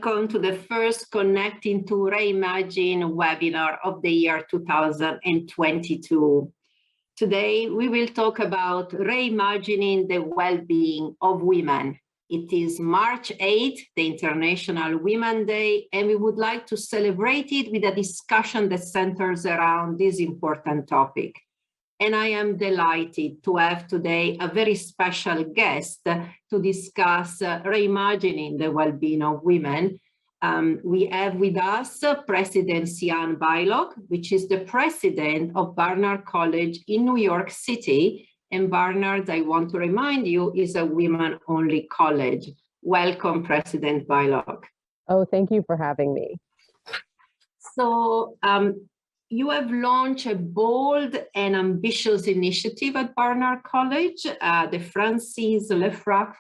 welcome to the first Connecting to Reimagine webinar of the year 2022. Today, we will talk about reimagining the well-being of women. It is March 8th, the International Women's Day, and we would like to celebrate it with a discussion that centers around this important topic. And I am delighted to have today a very special guest to discuss reimagining the well-being of women. We have with us President Sian Beilock, which is the president of Barnard College in New York City. And Barnard, I want to remind you, is a women-only college. Welcome, President Beilock. Oh, thank you for having me. So, you have launched a bold and ambitious initiative at Barnard College, the Franc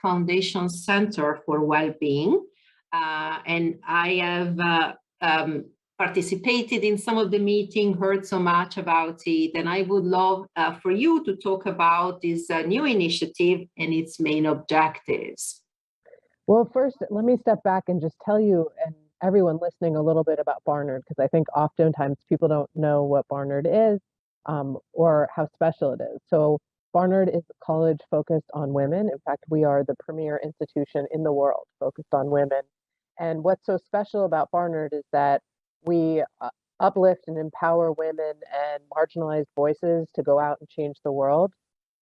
Foundation Center for Wellbeing. And I have participated in some of the meetings, heard so much about it, and I would love for you to talk about this new initiative and its main objectives. Well, first, let me step back and just tell you and everyone listening a little bit about Barnard, because I think oftentimes people don't know what Barnard is or how special it is. So Barnard is a college focused on women. In fact, we are the premier institution in the world focused on women. And what's so special about Barnard is that we uplift and empower women and marginalized voices to go out and change the world.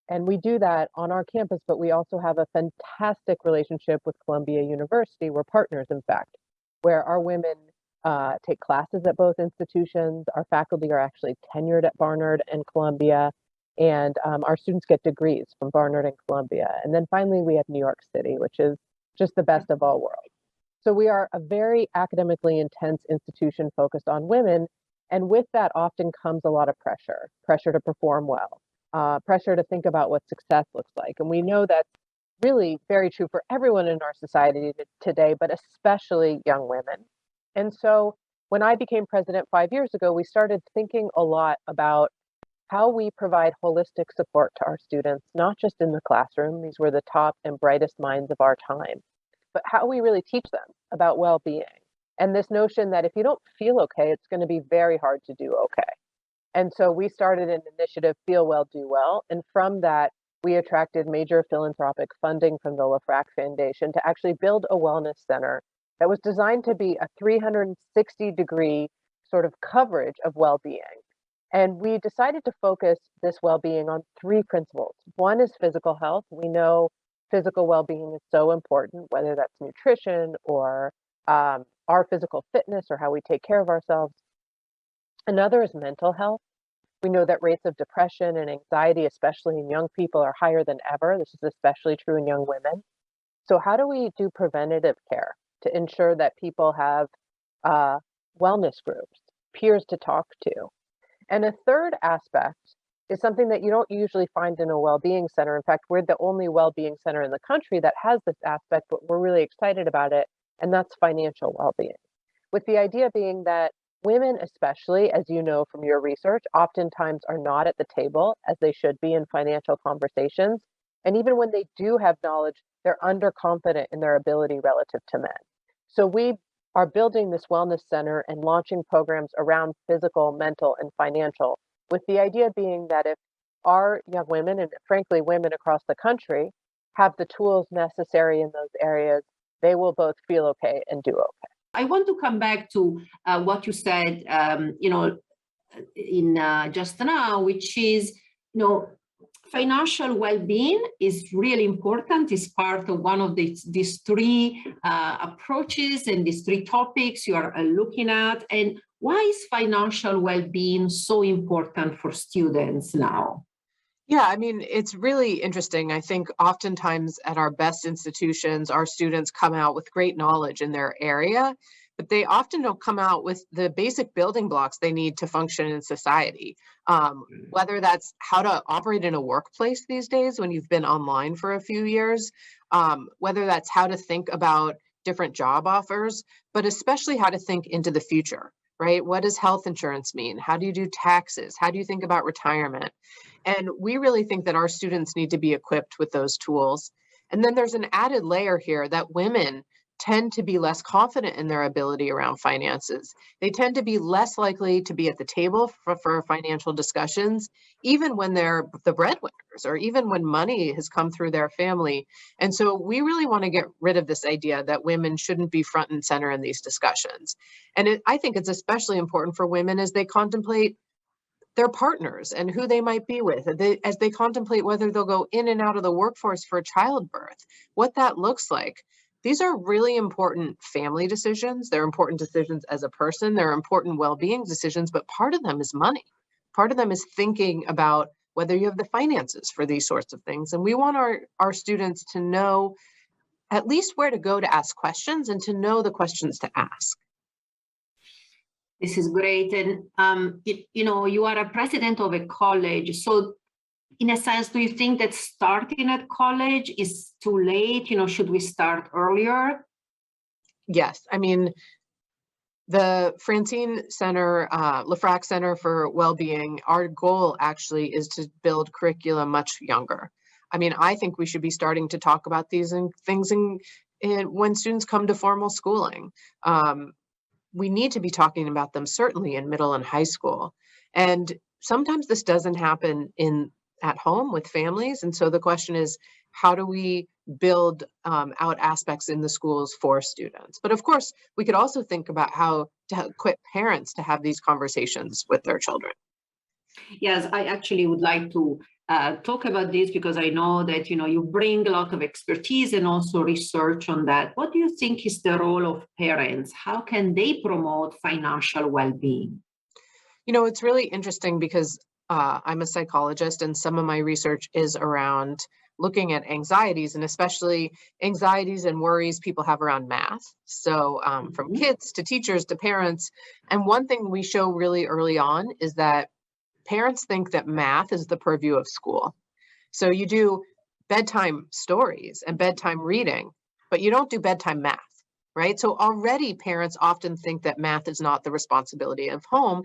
And we do that on our campus, but we also have a fantastic relationship with Columbia University. We're partners, in fact, where our women take classes at both institutions. Our faculty are actually tenured at Barnard and Columbia, and our students get degrees from Barnard and Columbia. And then finally, we have New York City, which is just the best of all worlds. So we are a very academically intense institution focused on women, and with that often comes a lot of pressure to perform well, pressure to think about what success looks like. And we know that's really very true for everyone in our society today, but especially young women. And so when I became president 5 years ago, we started thinking a lot about how we provide holistic support to our students, not just in the classroom. These were the top and brightest minds of our time, but how we really teach them about well-being. And this notion that if you don't feel okay, it's going to be very hard to do okay. And so we started an initiative, Feel Well, Do Well. And from that, we attracted major philanthropic funding from the Franc Foundation to actually build a wellness center that was designed to be a 360-degree sort of coverage of well-being. And we decided to focus this well-being on three principles. One is physical health. We know physical well-being is so important, whether that's nutrition or our physical fitness or how we take care of ourselves. Another is mental health. We know that rates of depression and anxiety, especially in young people, are higher than ever. This is especially true in young women. So how do we do preventative care to ensure that people have wellness groups, peers to talk to? And a third aspect is something that you don't usually find in a well-being center. In fact, we're the only well-being center in the country that has this aspect, but we're really excited about it, and that's financial well-being. With the idea being that women, especially, as you know from your research, oftentimes are not at the table as they should be in financial conversations. And even when they do have knowledge, they're underconfident in their ability relative to men. So we are building this wellness center and launching programs around physical, mental, and financial, with the idea being that if our young women, and frankly, women across the country, have the tools necessary in those areas, they will both feel okay and do okay. I want to come back to what you said, just now, which is, financial well-being is really important. It's part of one of these three approaches and these three topics you are looking at. And why is financial well-being so important for students now? Yeah, I mean, it's really interesting. I think oftentimes at our best institutions, our students come out with great knowledge in their area, but they often don't come out with the basic building blocks they need to function in society. Whether that's how to operate in a workplace these days when you've been online for a few years, whether that's how to think about different job offers, but especially how to think into the future, right? What does health insurance mean? How do you do taxes? How do you think about retirement? And we really think that our students need to be equipped with those tools. And then there's an added layer here that women tend to be less confident in their ability around finances. They tend to be less likely to be at the table for financial discussions, even when they're the breadwinners or even when money has come through their family. And so we really want to get rid of this idea that women shouldn't be front and center in these discussions. And I think it's especially important for women as they contemplate their partners and who they might be with, as they contemplate whether they'll go in and out of the workforce for childbirth, what that looks like. These are really important family decisions. They're important decisions as a person. They're important well-being decisions, but part of them is money. Part of them is thinking about whether you have the finances for these sorts of things. And we want our students to know at least where to go to ask questions and to know the questions to ask. This is great. And, you are a president of a college. So in a sense, do you think that starting at college is too late? Should we start earlier? Yes. I mean, the Francine Center, Franc Center for Wellbeing, our goal actually is to build curricula much younger. I mean, I think we should be starting to talk about these things when students come to formal schooling. We need to be talking about them certainly in middle and high school. And sometimes this doesn't happen at home with families. And so the question is, how do we build out aspects in the schools for students? But of course, we could also think about how to equip parents to have these conversations with their children. Yes, I actually would like to talk about this because I know that, you bring a lot of expertise and also research on that. What do you think is the role of parents? How can they promote financial well-being? It's really interesting because I'm a psychologist and some of my research is around looking at anxieties and especially anxieties and worries people have around math. So from kids to teachers to parents. And one thing we show really early on is that parents think that math is the purview of school. So you do bedtime stories and bedtime reading, but you don't do bedtime math, right? So already parents often think that math is not the responsibility of home.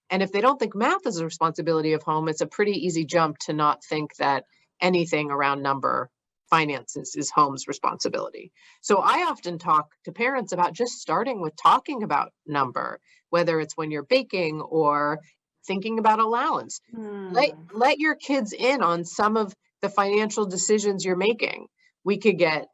And if they don't think math is a responsibility of home, it's a pretty easy jump to not think that anything around number finances is home's responsibility. So I often talk to parents about just starting with talking about number, whether it's when you're baking or thinking about allowance. Let your kids in on some of the financial decisions you're making. We could get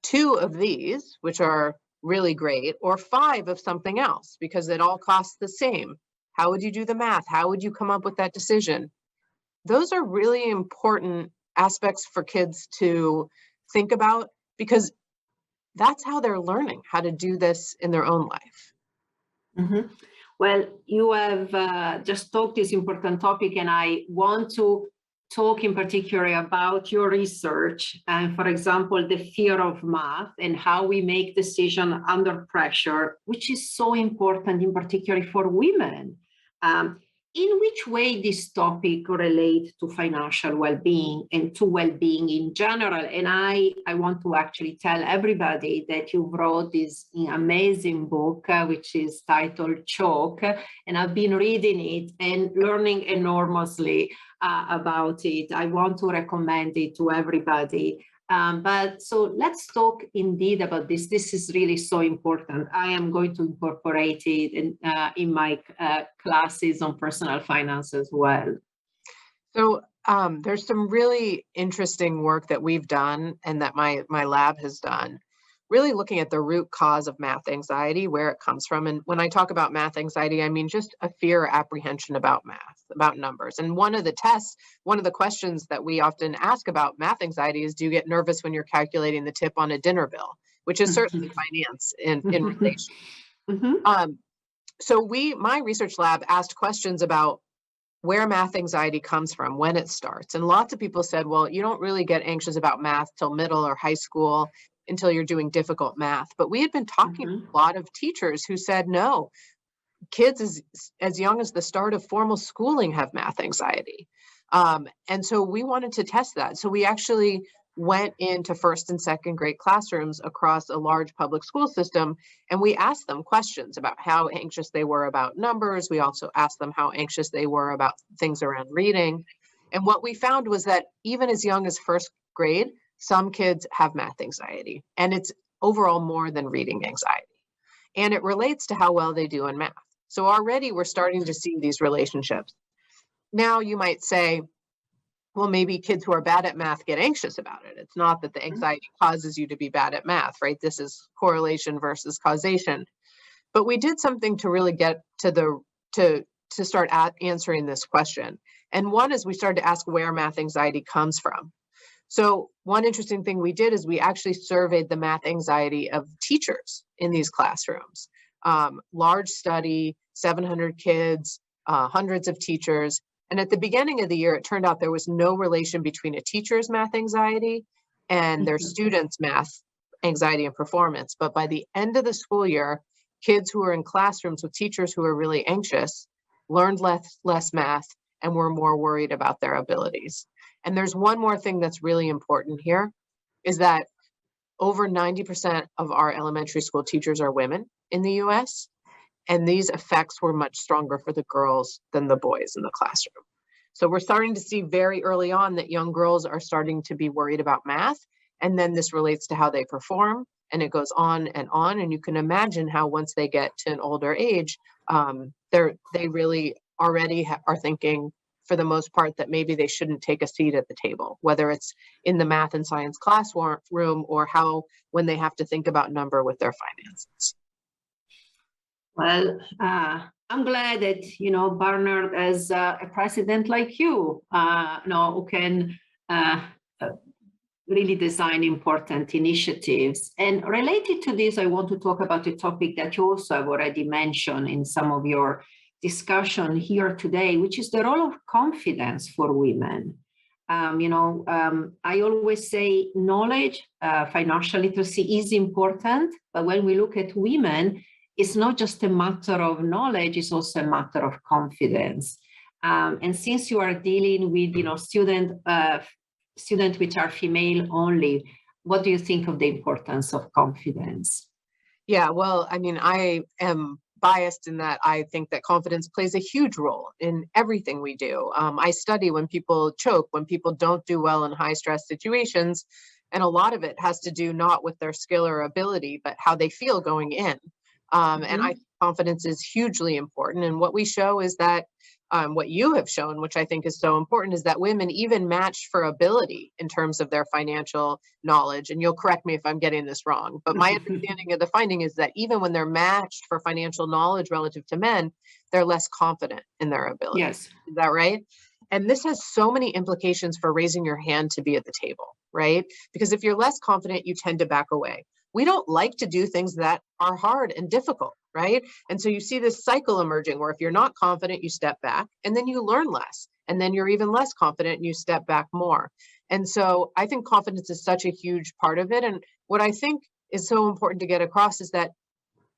2 of these, which are really great, or 5 of something else because it all costs the same. How would you do the math? How would you come up with that decision? Those are really important aspects for kids to think about because that's how they're learning how to do this in their own life. Mm-hmm. Well, you have just talked this important topic, and I want to talk in particular about your research and, for example, the fear of math and how we make decisions under pressure, which is so important, in particular for women. In which way this topic relates to financial well-being and to well-being in general? And I want to actually tell everybody that you wrote this amazing book, which is titled Chalk, and I've been reading it and learning enormously about it. I want to recommend it to everybody. But so let's talk indeed about this. This is really so important. I am going to incorporate it in my classes on personal finance as well. So there's some really interesting work that we've done and that my lab has done, really looking at the root cause of math anxiety, where it comes from. And when I talk about math anxiety, I mean just a fear or apprehension about math, about numbers. And one of the questions that we often ask about math anxiety is, do you get nervous when you're calculating the tip on a dinner bill, which is certainly finance in relation. So my research lab asked questions about where math anxiety comes from, when it starts. And lots of people said, well, you don't really get anxious about math till middle or high school, until you're doing difficult math. But we had been talking to a lot of teachers who said, no, kids as young as the start of formal schooling have math anxiety. And so we wanted to test that. So we actually went into first and second grade classrooms across a large public school system, and we asked them questions about how anxious they were about numbers. We also asked them how anxious they were about things around reading. And what we found was that even as young as first grade, some kids have math anxiety. And it's overall more than reading anxiety. And it relates to how well they do in math. So already we're starting to see these relationships. Now you might say, well, maybe kids who are bad at math get anxious about it. It's not that the anxiety causes you to be bad at math, right? This is correlation versus causation. But we did something to really get to to start answering this question. And one is we started to ask where math anxiety comes from. So one interesting thing we did is we actually surveyed the math anxiety of teachers in these classrooms. Large study, 700 kids, hundreds of teachers. And at the beginning of the year, it turned out there was no relation between a teacher's math anxiety and their students' math anxiety and performance. But by the end of the school year, kids who were in classrooms with teachers who were really anxious learned less math and were more worried about their abilities. And there's one more thing that's really important here, is that over 90% of our elementary school teachers are women in the US. And these effects were much stronger for the girls than the boys in the classroom. So we're starting to see very early on that young girls are starting to be worried about math. And then this relates to how they perform, and it goes on. And you can imagine how once they get to an older age, they really already are thinking, for the most part, that maybe they shouldn't take a seat at the table, whether it's in the math and science classroom or how when they have to think about number with their finances. Well, I'm glad that, Barnard has a president like you, who can really design important initiatives. And related to this, I want to talk about a topic that you also have already mentioned in some of your discussion here today, which is the role of confidence for women. I always say knowledge, financial literacy is important, but when we look at women, it's not just a matter of knowledge, it's also a matter of confidence. And since you are dealing with, students which are female only, what do you think of the importance of confidence? Yeah, well, I mean, I am biased in that I think that confidence plays a huge role in everything we do. I study when people choke, when people don't do well in high stress situations. And a lot of it has to do not with their skill or ability, but how they feel going in. And I think confidence is hugely important. And what we show is that what you have shown, which I think is so important, is that women even match for ability in terms of their financial knowledge. And you'll correct me if I'm getting this wrong, but my understanding of the finding is that even when they're matched for financial knowledge relative to men, they're less confident in their ability. Yes. Is that right? And this has so many implications for raising your hand to be at the table, right? Because if you're less confident, you tend to back away. We don't like to do things that are hard and difficult, right? And so you see this cycle emerging where if you're not confident, you step back and then you learn less. And then you're even less confident and you step back more. And so I think confidence is such a huge part of it. And what I think is so important to get across is that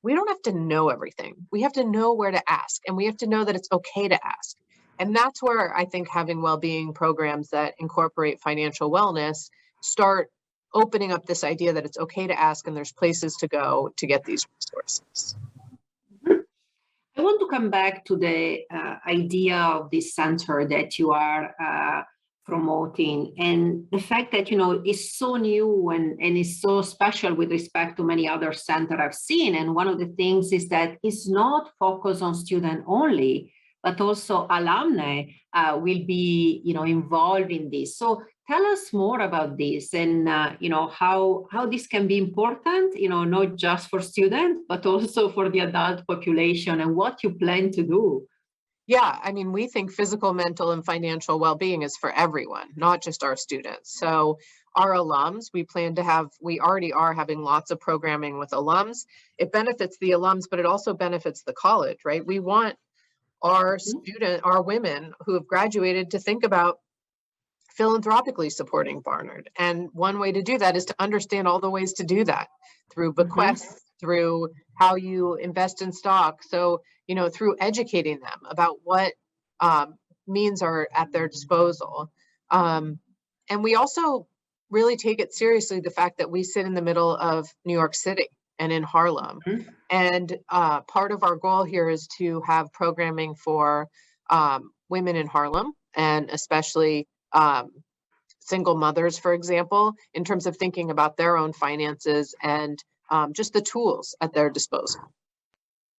we don't have to know everything. We have to know where to ask, and we have to know that it's okay to ask. And that's where I think having well-being programs that incorporate financial wellness start opening up this idea that it's okay to ask and there's places to go to get these resources. I want to come back to the idea of this center that you are promoting, and the fact that, it's so new and it's so special with respect to many other centers I've seen. And one of the things is that it's not focused on student only, but also alumni will be, involved in this. So tell us more about this and, how this can be important, not just for students, but also for the adult population, and what you plan to do. Yeah, I mean, we think physical, mental, and financial well-being is for everyone, not just our students. So our alums, we already are having lots of programming with alums. It benefits the alums, but it also benefits the college, right? We want our women who have graduated to think about philanthropically supporting Barnard. And one way to do that is to understand all the ways to do that through bequests, through how you invest in stock. So, through educating them about what means are at their disposal. And we also really take it seriously, the fact that we sit in the middle of New York City and in Harlem. And part of our goal here is to have programming for women in Harlem, and especially single mothers, for example, in terms of thinking about their own finances and just the tools at their disposal.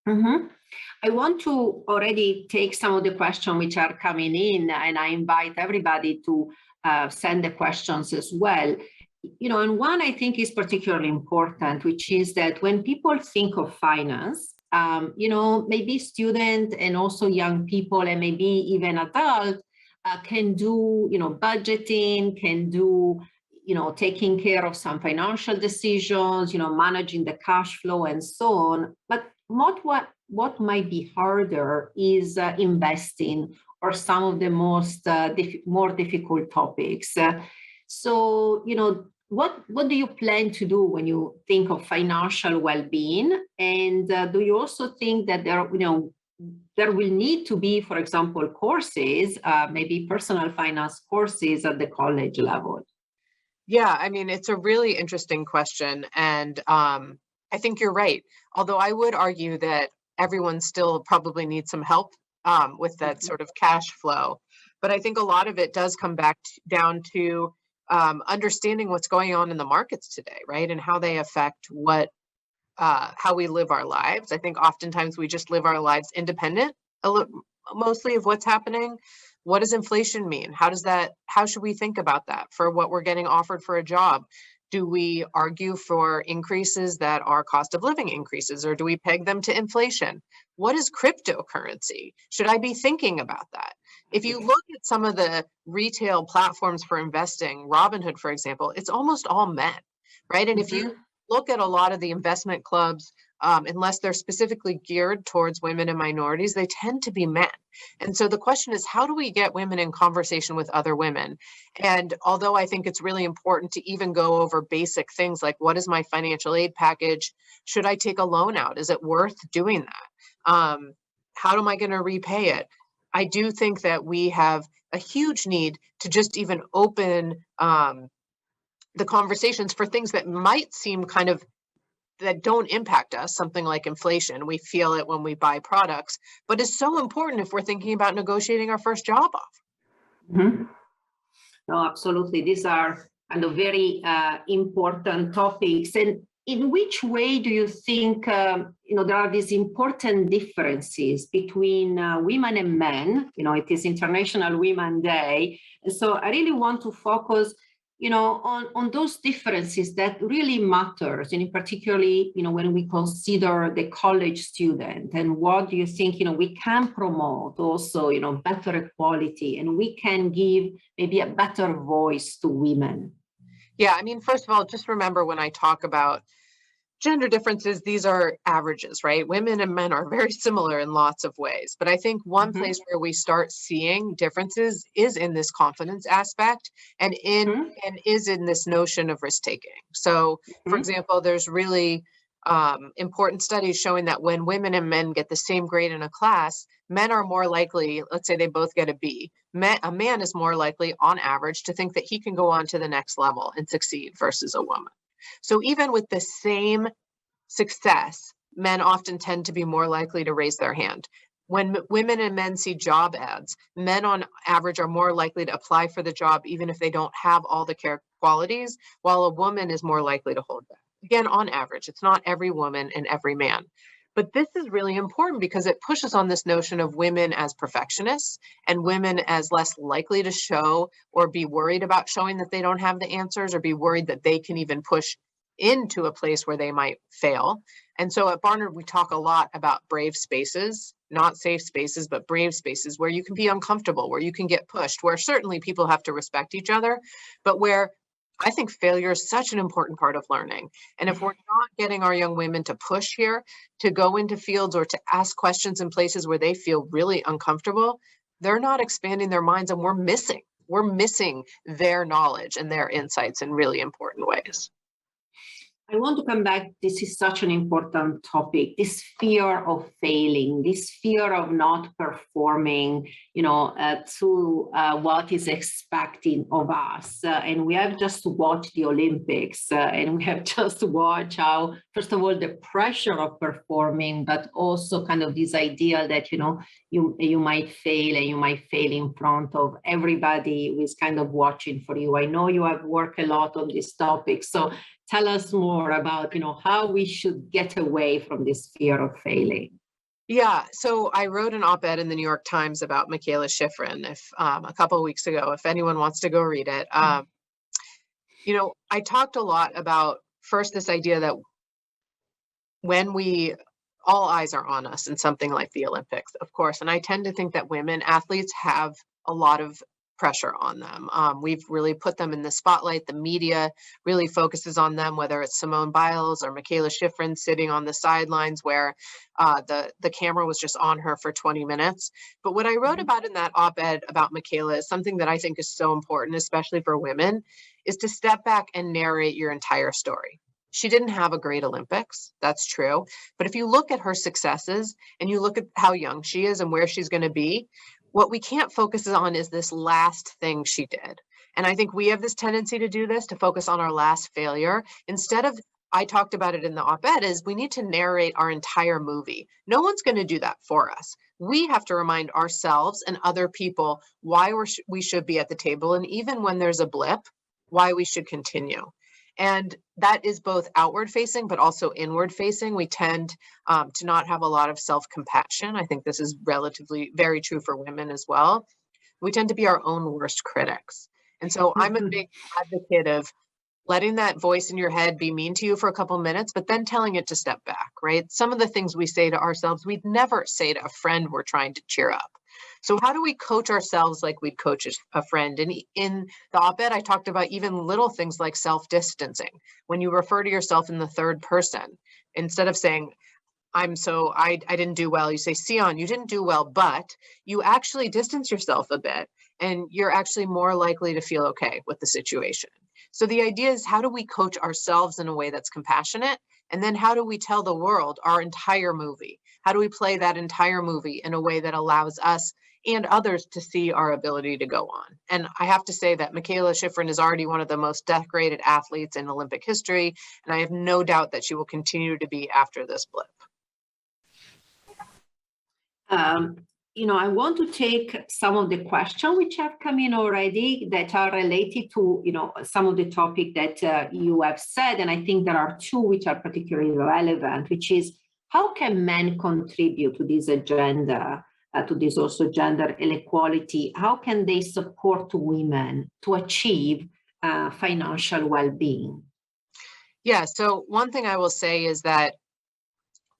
Mm-hmm. I want to already take some of the questions which are coming in, and I invite everybody to send the questions as well. And one I think is particularly important, which is that when people think of finance, maybe students and also young people and maybe even adults can do, budgeting, can do, taking care of some financial decisions, managing the cash flow and so on. But what might be harder is investing or some of the more difficult topics. So, what do you plan to do when you think of financial well-being? And do you also think that there will need to be, for example, courses, maybe personal finance courses at the college level? Yeah, I mean, it's a really interesting question. And I think you're right. Although I would argue that everyone still probably needs some help with that sort of cash flow. But I think a lot of it does come back down to understanding what's going on in the markets today, right? And how they affect how we live our lives. I think oftentimes we just live our lives independent, mostly of what's happening. What does inflation mean? How should we think about that for what we're getting offered for a job? Do we argue for increases that are cost of living increases, or do we peg them to inflation? What is cryptocurrency? Should I be thinking about that? If you look at some of the retail platforms for investing, Robinhood, for example, it's almost all men, right? And if you look at a lot of the investment clubs, unless they're specifically geared towards women and minorities, they tend to be men. And so the question is, how do we get women in conversation with other women? And although I think it's really important to even go over basic things like, what is my financial aid package? Should I take a loan out? Is it worth doing that? How am I going to repay it? I do think that we have a huge need to just even open the conversations for things that might seem that don't impact us, something like inflation. We feel it when we buy products, but it's so important if we're thinking about negotiating our first job off. Mm-hmm. No, absolutely. These are kind of very important topics. And in which way do you think, there are these important differences between women and men? It is International Women's Day. And so I really want to focus on those differences that really matters, and particularly, when we consider the college student, and what do you think, we can promote also, better equality, and we can give maybe a better voice to women? Yeah, I mean, first of all, just remember when I talk about gender differences, these are averages, right? Women and men are very similar in lots of ways. But I think one place where we start seeing differences is in this confidence aspect and is in this notion of risk taking. So, for example, there's really important studies showing that when women and men get the same grade in a class, men are more likely, let's say they both get a B, a man is more likely on average to think that he can go on to the next level and succeed versus a woman. So even with the same success, men often tend to be more likely to raise their hand. When women and men see job ads, men on average are more likely to apply for the job even if they don't have all the qualities, while a woman is more likely to hold back. Again, on average, it's not every woman and every man. But this is really important because it pushes on this notion of women as perfectionists and women as less likely to show or be worried about showing that they don't have the answers or be worried that they can even push into a place where they might fail. And so at Barnard, we talk a lot about brave spaces, not safe spaces, but brave spaces where you can be uncomfortable, where you can get pushed, where certainly people have to respect each other, but where I think failure is such an important part of learning. And if we're not getting our young women to push here, to go into fields or to ask questions in places where they feel really uncomfortable, they're not expanding their minds, and we're missing their knowledge and their insights in really important ways. I want to come back. This is such an important topic, this fear of failing, this fear of not performing, to what is expected of us. And we have just watched the Olympics and we have just watched how, first of all, the pressure of performing, but also kind of this idea that, you might fail and you might fail in front of everybody who is kind of watching for you. I know you have worked a lot on this topic. So tell us more about, how we should get away from this fear of failing. Yeah, so I wrote an op-ed in the New York Times about Michaela Schifrin a couple of weeks ago, if anyone wants to go read it. I talked a lot about first this idea that when all eyes are on us in something like the Olympics, of course, and I tend to think that women athletes have a lot of pressure on them. We've really put them in the spotlight. The media really focuses on them, whether it's Simone Biles or Michaela Schifrin sitting on the sidelines where the camera was just on her for 20 minutes. But what I wrote about in that op-ed about Michaela is something that I think is so important, especially for women, is to step back and narrate your entire story. She didn't have a great Olympics, that's true. But if you look at her successes and you look at how young she is and where she's going to be, what we can't focus on is this last thing she did. And I think we have this tendency to do this, to focus on our last failure. Instead of, I talked about it in the op-ed, is we need to narrate our entire movie. No one's going to do that for us. We have to remind ourselves and other people why we should be at the table. And even when there's a blip, why we should continue. And that is both outward facing, but also inward facing. We tend to not have a lot of self-compassion. I think this is relatively very true for women as well. We tend to be our own worst critics. And so I'm a big advocate of letting that voice in your head be mean to you for a couple minutes, but then telling it to step back, right? Some of the things we say to ourselves, we'd never say to a friend we're trying to cheer up. So how do we coach ourselves like we'd coach a friend? And in the op-ed, I talked about even little things like self-distancing. When you refer to yourself in the third person, instead of saying, I didn't do well, you say, Sian, you didn't do well, but you actually distance yourself a bit and you're actually more likely to feel okay with the situation. So the idea is, how do we coach ourselves in a way that's compassionate? And then how do we tell the world our entire movie? How do we play that entire movie in a way that allows us and others to see our ability to go on? And I have to say that Michaela Schifrin is already one of the most decorated athletes in Olympic history, and I have no doubt that she will continue to be after this blip. I want to take some of the questions which have come in already that are related to, some of the topic that you have said. And I think there are two which are particularly relevant, which is, how can men contribute to this agenda, to this also gender inequality? How can they support women to achieve financial well-being? Yeah, so one thing I will say is that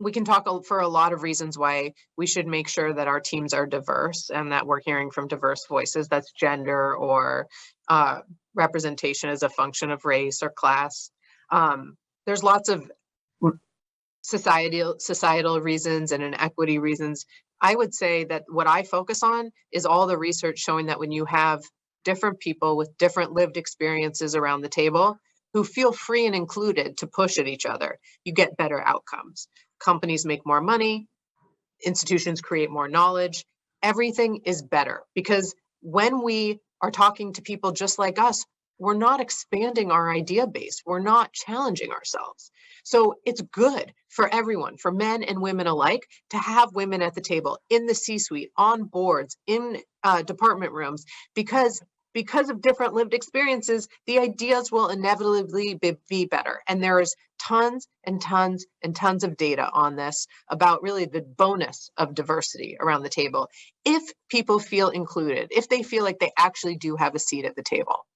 we can talk for a lot of reasons why we should make sure that our teams are diverse and that we're hearing from diverse voices. That's gender or representation as a function of race or class. There's lots of societal reasons and inequity reasons. I would say that what I focus on is all the research showing that when you have different people with different lived experiences around the table who feel free and included to push at each other, you get better outcomes. Companies make more money, institutions create more knowledge, everything is better, because when we are talking to people just like us, we're not expanding our idea base, we're not challenging ourselves. So it's good for everyone, for men and women alike, to have women at the table, in the C-suite, on boards, in department rooms, because of different lived experiences, the ideas will inevitably be better. And there is tons and tons and tons of data on this about really the bonus of diversity around the table. If people feel included, if they feel like they actually do have a seat at the table.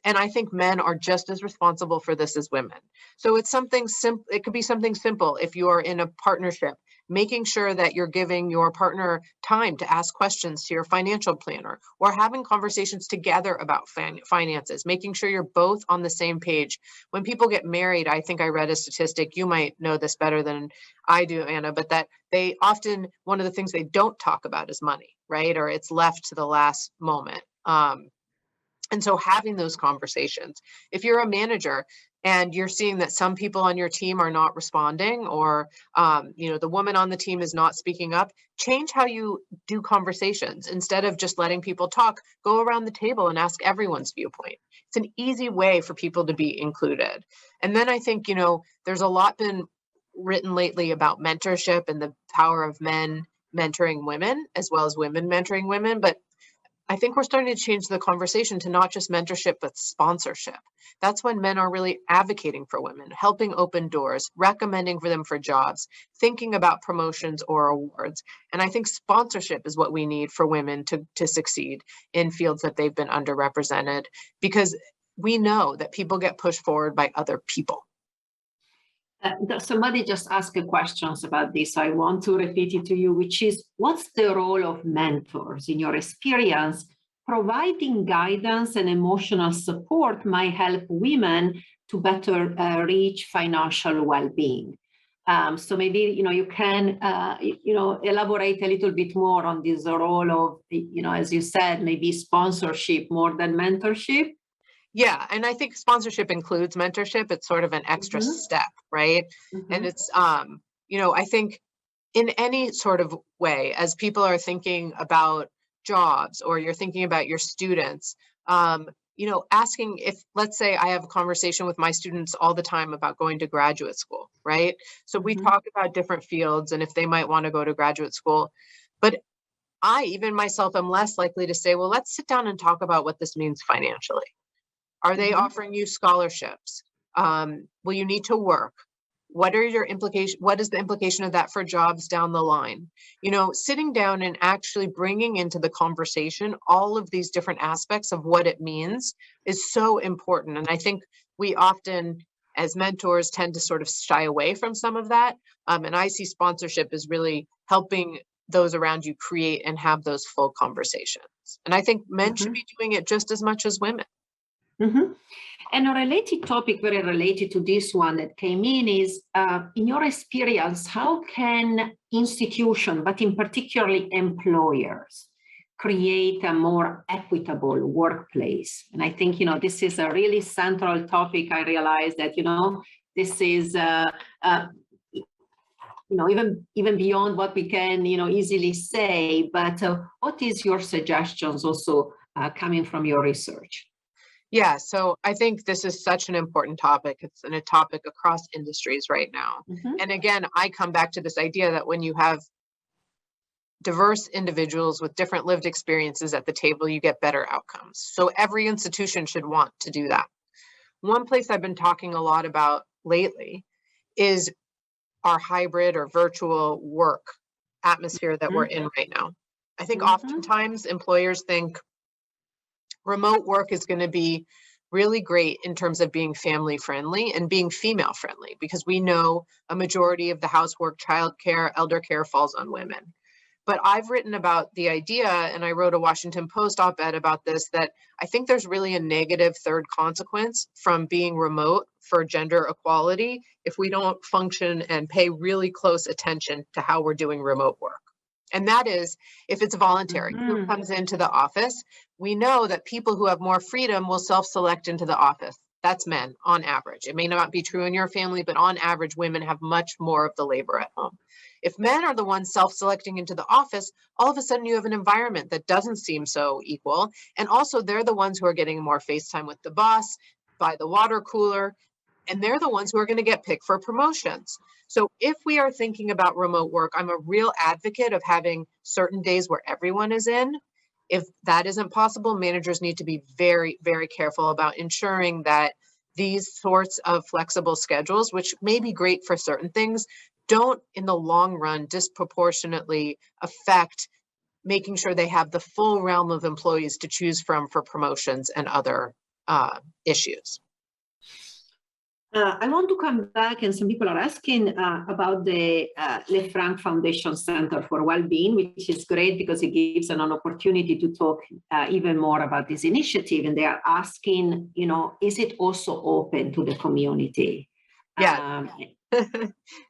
And I think men are just as responsible for this as women. So it's something simple. It could be something simple if you are in a partnership, making sure that you're giving your partner time to ask questions to your financial planner, or having conversations together about finances, making sure you're both on the same page. When people get married, I think I read a statistic, you might know this better than I do, Anna, but that they often, one of the things they don't talk about is money, right? Or it's left to the last moment. And so having those conversations, if you're a manager and you're seeing that some people on your team are not responding, or the woman on the team is not speaking up, change how you do conversations. Instead of just letting people talk, go around the table and ask everyone's viewpoint. It's an easy way for people to be included. And then I think, there's a lot been written lately about mentorship and the power of men mentoring women as well as women mentoring women. But I think we're starting to change the conversation to not just mentorship, but sponsorship. That's when men are really advocating for women, helping open doors, recommending for them for jobs, thinking about promotions or awards. And I think sponsorship is what we need for women to succeed in fields that they've been underrepresented, because we know that people get pushed forward by other people. Somebody just asked questions about this. I want to repeat it to you, which is, what's the role of mentors in your experience? Providing guidance and emotional support might help women to better reach financial well-being. So maybe, you can, elaborate a little bit more on this role of, as you said, maybe sponsorship more than mentorship. Yeah, and I think sponsorship includes mentorship. It's sort of an extra step, right? And it's, I think in any sort of way, as people are thinking about jobs or you're thinking about your students, asking if, let's say I have a conversation with my students all the time about going to graduate school, right? So we talk about different fields and if they might want to go to graduate school, but I, even myself, am less likely to say, well, let's sit down and talk about what this means financially. Are they offering you scholarships? Will you need to work? What are your implications? What is the implication of that for jobs down the line? Sitting down and actually bringing into the conversation all of these different aspects of what it means is so important. And I think we often, as mentors, tend to sort of shy away from some of that. And I see sponsorship as really helping those around you create and have those full conversations. And I think men should be doing it just as much as women. And a related topic, very related to this one that came in, is in your experience, how can institutions, but in particularly employers, create a more equitable workplace? And I think, this is a really central topic. I realize that, this is, even beyond what we can, easily say, but what is your suggestions also coming from your research? Yeah, so I think this is such an important topic. It's a topic across industries right now. And again, I come back to this idea that when you have diverse individuals with different lived experiences at the table, you get better outcomes. So every institution should want to do that. One place I've been talking a lot about lately is our hybrid or virtual work atmosphere that we're in right now. I think oftentimes employers think remote work is going to be really great in terms of being family friendly and being female friendly, because we know a majority of the housework, childcare, elder care falls on women. But I've written about the idea, and I wrote a Washington Post op-ed about this, that I think there's really a negative third consequence from being remote for gender equality if we don't function and pay really close attention to how we're doing remote work. And that is, if it's voluntary, who comes into the office? We know that people who have more freedom will self-select into the office. That's men on average. It may not be true in your family, but on average, women have much more of the labor at home. If men are the ones self-selecting into the office, all of a sudden you have an environment that doesn't seem so equal. And also they're the ones who are getting more face time with the boss, by the water cooler, and they're the ones who are going to get picked for promotions. So if we are thinking about remote work, I'm a real advocate of having certain days where everyone is in. If that isn't possible, managers need to be very, very careful about ensuring that these sorts of flexible schedules, which may be great for certain things, don't in the long run disproportionately affect making sure they have the full realm of employees to choose from for promotions and other issues. I want to come back, and some people are asking about the Franc Foundation Center for Wellbeing, which is great because it gives an opportunity to talk even more about this initiative. And they are asking, is it also open to the community? Yeah.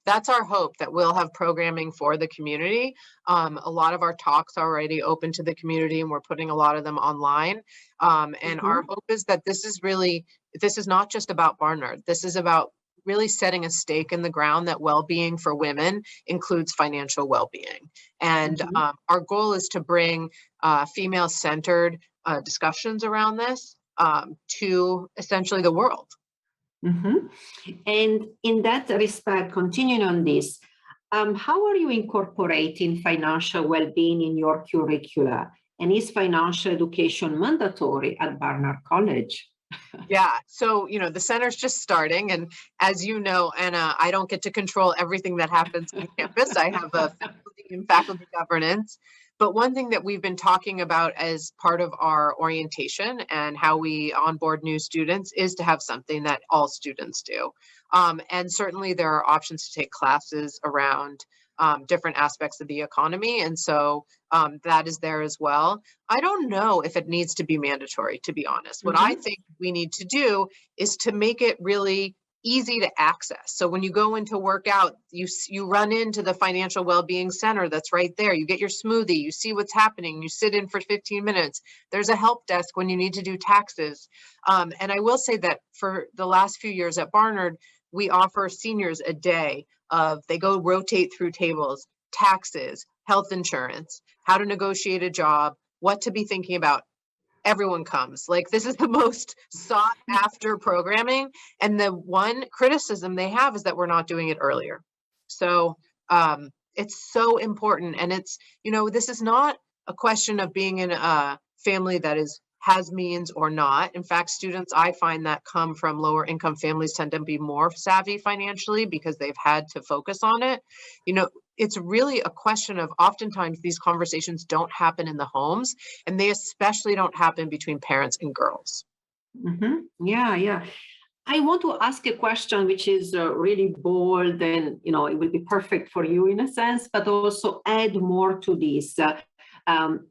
That's our hope, that we'll have programming for the community. A lot of our talks are already open to the community, and we're putting a lot of them online. And our hope is that this is not just about Barnard. This is about really setting a stake in the ground that well-being for women includes financial well-being. And our goal is to bring female-centered discussions around this to essentially the world. And in that respect, continuing on this, how are you incorporating financial well-being in your curricula? And is financial education mandatory at Barnard College? Yeah, so, the center's just starting. And as you know, Anna, I don't get to control everything that happens on campus. I have a faculty and faculty governance. But one thing that we've been talking about as part of our orientation and how we onboard new students is to have something that all students do. And certainly there are options to take classes around different aspects of the economy. And so that is there as well. I don't know if it needs to be mandatory, to be honest. What I think we need to do is to make it really easy to access. So when you go into work out, you run into the financial well-being center that's right there. You get your smoothie, you see what's happening, you sit in for 15 minutes. There's a help desk when you need to do taxes. And I will say that for the last few years at Barnard, we offer seniors a day of, they go rotate through tables, taxes, health insurance, how to negotiate a job, what to be thinking about. Everyone comes. Like, this is the most sought after programming. And the one criticism they have is that we're not doing it earlier. So it's so important. And it's, this is not a question of being in a family that has means or not. In fact, students I find that come from lower income families tend to be more savvy financially because they've had to focus on it. It's really a question of, oftentimes these conversations don't happen in the homes, and they especially don't happen between parents and girls. Yeah. I want to ask a question which is really bold, and it will be perfect for you in a sense, but also add more to this,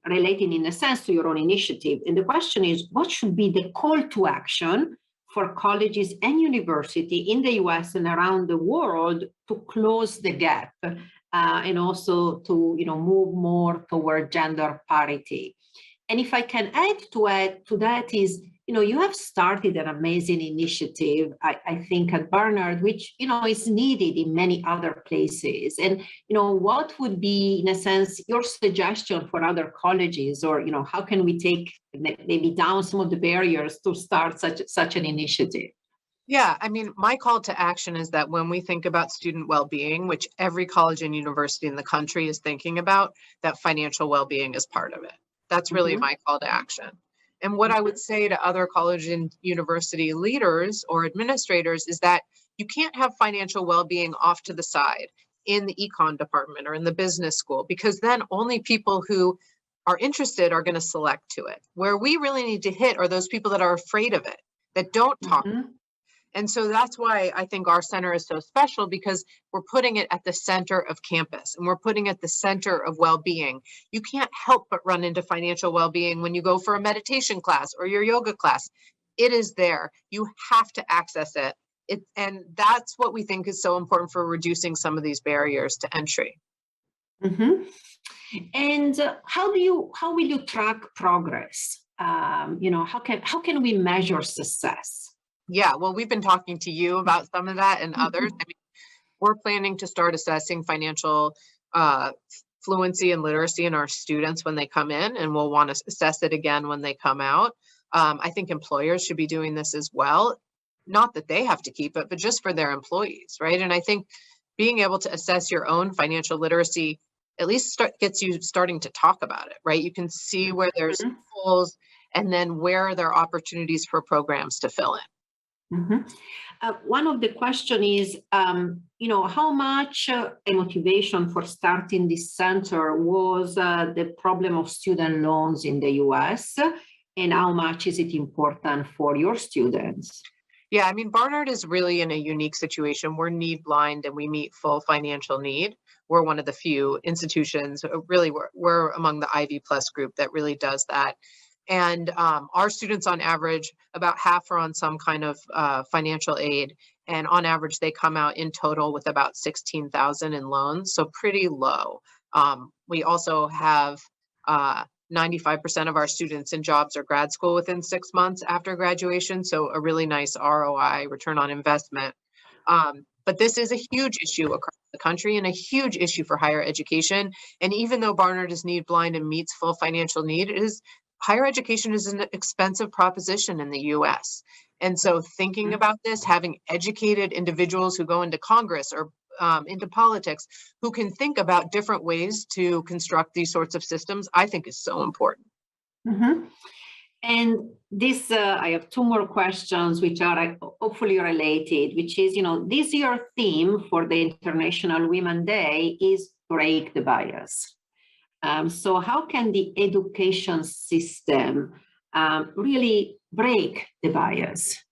relating in a sense to your own initiative. And the question is, what should be the call to action for colleges and university in the US and around the world to close the gap, and also to move more toward gender parity? And if I can add to that is, you have started an amazing initiative, I think, at Barnard, which, is needed in many other places. And, what would be, in a sense, your suggestion for other colleges, or, how can we take maybe down some of the barriers to start such an initiative? Yeah, I mean, my call to action is that when we think about student well-being, which every college and university in the country is thinking about, that financial well-being is part of it. That's really my call to action. And what I would say to other college and university leaders or administrators is that you can't have financial well-being off to the side in the econ department or in the business school, because then only people who are interested are going to select to it. Where we really need to hit are those people that are afraid of it, that don't talk. And so that's why I think our center is so special, because we're putting it at the center of campus and we're putting it at the center of well-being. You can't help but run into financial well-being when you go for a meditation class or your yoga class. It is there. You have to access it. And that's what we think is so important for reducing some of these barriers to entry. And how will you track progress? How can we measure success? Yeah, well, we've been talking to you about some of that and others. I mean, we're planning to start assessing financial fluency and literacy in our students when they come in, and we'll want to assess it again when they come out. I think employers should be doing this as well. Not that they have to keep it, but just for their employees, right? And I think being able to assess your own financial literacy at least gets you starting to talk about it, right? You can see where there's holes, and then where there are opportunities for programs to fill in. One of the question is, how much a motivation for starting this center was the problem of student loans in the US, and how much is it important for your students? Yeah, I mean, Barnard is really in a unique situation. We're need blind and we meet full financial need. We're one of the few institutions, really, we're among the Ivy Plus group that really does that. And our students, on average, about half are on some kind of financial aid. And on average, they come out in total with about $16,000 in loans, so pretty low. We also have 95% of our students in jobs or grad school within 6 months after graduation, so a really nice ROI, return on investment. But this is a huge issue across the country and a huge issue for higher education. And even though Barnard is need blind and meets full financial need, higher education is an expensive proposition in the US. And so thinking about this, having educated individuals who go into Congress or into politics, who can think about different ways to construct these sorts of systems, I think is so important. And this, I have two more questions, which are hopefully related, which is, this year theme for the International Women's Day is break the bias. So how can the education system really break the bias?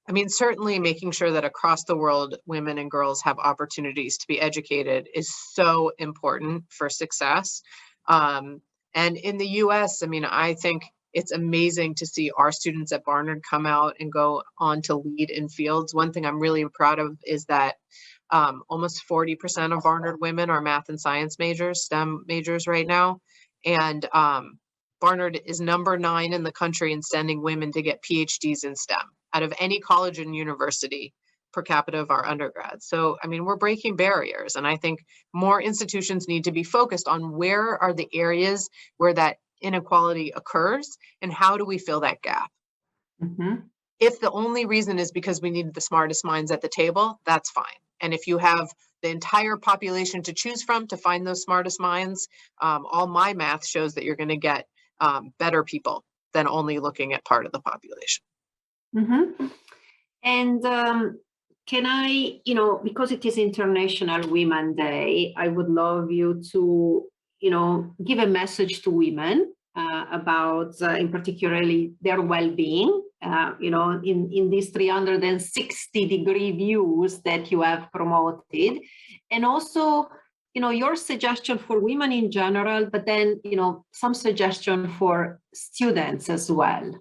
I mean, certainly making sure that across the world, women and girls have opportunities to be educated is so important for success. And in the US, I mean, I think it's amazing to see our students at Barnard come out and go on to lead in fields. One thing I'm really proud of is that almost 40% of Barnard women are math and science majors, STEM majors right now. And Barnard is number 9 in the country in sending women to get PhDs in STEM out of any college and university per capita of our undergrads. So, I mean, we're breaking barriers. And I think more institutions need to be focused on where are the areas where that inequality occurs and how do we fill that gap? Mm-hmm. If the only reason is because we need the smartest minds at the table, that's fine. And if you have the entire population to choose from to find those smartest minds, all my math shows that you're going to get better people than only looking at part of the population. Mm-hmm. And can I, because it is International Women's Day, I would love you to, give a message to women about, in particularly, their well-being, in these 360-degree views that you have promoted, and also, your suggestion for women in general, but then, some suggestion for students as well.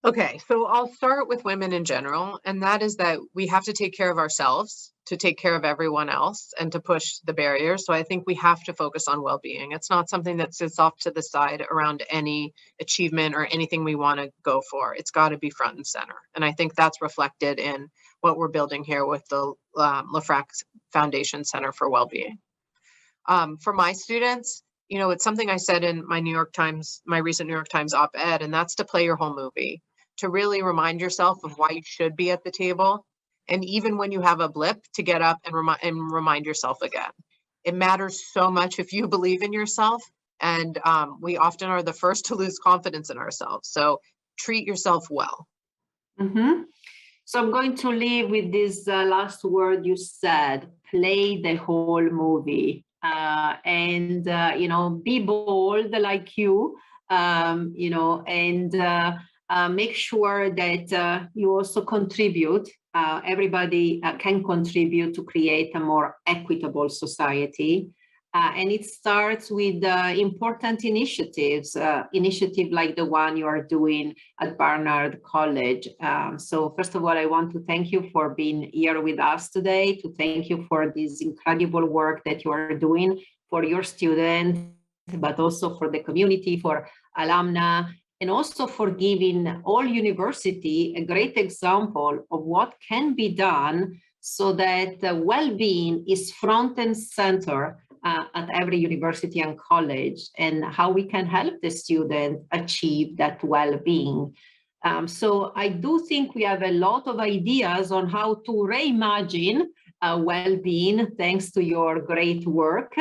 Okay, so I'll start with women in general, and that is that we have to take care of ourselves to take care of everyone else and to push the barriers. So I think we have to focus on well-being. It's not something that sits off to the side around any achievement or anything we want to go for. It's got to be front and center. And I think that's reflected in what we're building here with the Franc Foundation Center for Wellbeing. For my students, it's something I said in my recent New York Times op-ed, and that's to play your whole movie, to really remind yourself of why you should be at the table. And even when you have a blip, to get up and remind yourself again. It matters so much if you believe in yourself. And we often are the first to lose confidence in ourselves. So treat yourself well. Mm-hmm. So I'm going to leave with this last word you said, play the whole movie. And be bold like you, and make sure that you also contribute. Everybody can contribute to create a more equitable society. And it starts with important initiatives, initiative like the one you are doing at Barnard College. So first of all, I want to thank you for being here with us today, to thank you for this incredible work that you are doing for your students, but also for the community, for alumni, and also for giving all university a great example of what can be done so that well-being is front and center at every university and college, and how we can help the student achieve that well-being. So I do think we have a lot of ideas on how to reimagine well-being thanks to your great work.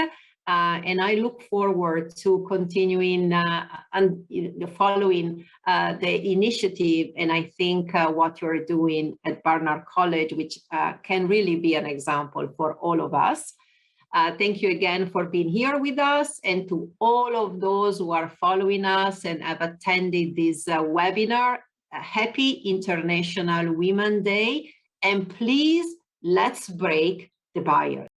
And I look forward to continuing and following the initiative. And I think what you're doing at Barnard College, which can really be an example for all of us. Thank you again for being here with us, and to all of those who are following us and have attended this webinar. Happy International Women's Day, and please, let's break the bias.